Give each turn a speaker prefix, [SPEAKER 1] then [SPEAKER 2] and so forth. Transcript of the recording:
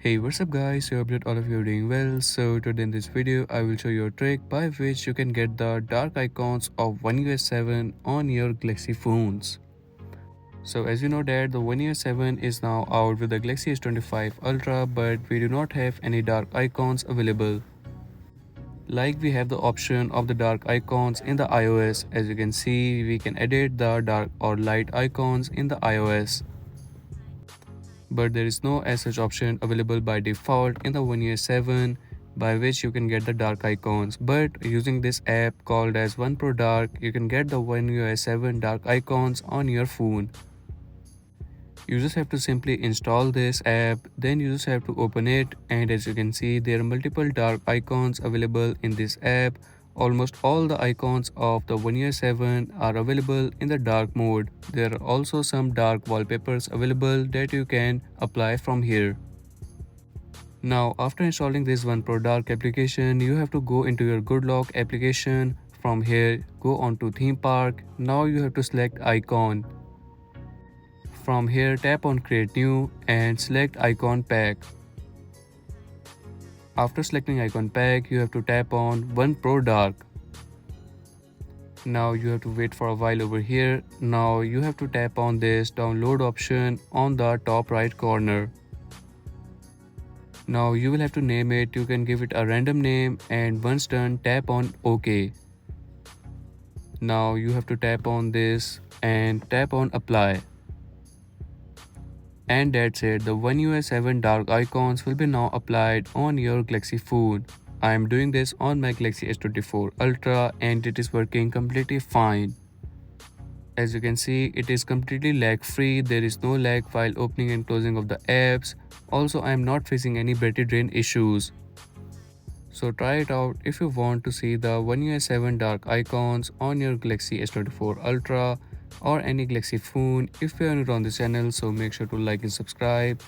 [SPEAKER 1] Hey, what's up guys? So I hope all of you are doing well. So today in this video I will show you a trick by which you can get the dark icons of OneUi 7 on your Galaxy phones. So as you know that the OneUi 7 is now out with the Galaxy S25 Ultra, but we do not have any dark icons available. Like we have the option of the dark icons in the iOS. As you can see, we can edit the dark or light icons in the iOS. But there is no as such option available by default in the OneUi 7 by which you can get the dark icons. But using this app called as OnePro Dark, you can get the OneUi 7 dark icons on your phone. You just have to simply install this app, then you just have to open it, and as you can see there are multiple dark icons available in this app. Almost all the icons of the OneUi 7 are available in the dark mode. There are also some dark wallpapers available that you can apply from here. Now after installing this OnePro Dark application, you have to go into your Good Lock application. From here go on to theme park. Now you have to select icon. From here tap on create new and select icon pack. After selecting icon pack, you have to tap on OnePro Dark. Now you have to wait for a while over here. Now you have to tap on this download option on the top right corner. Now you will have to name it. You can give it a random name, and once done tap on OK. Now you have to tap on this and tap on apply. And that's it, the OneUi 7 dark icons will be now applied on your Galaxy phone. I am doing this on my Galaxy S24 Ultra and it is working completely fine. As you can see, it is completely lag free, there is no lag while opening and closing of the apps. Also, I am not facing any battery drain issues. So try it out if you want to see the OneUi 7 dark icons on your Galaxy S24 Ultra or any Galaxy phone. If you are new on this channel, so make sure to like and subscribe.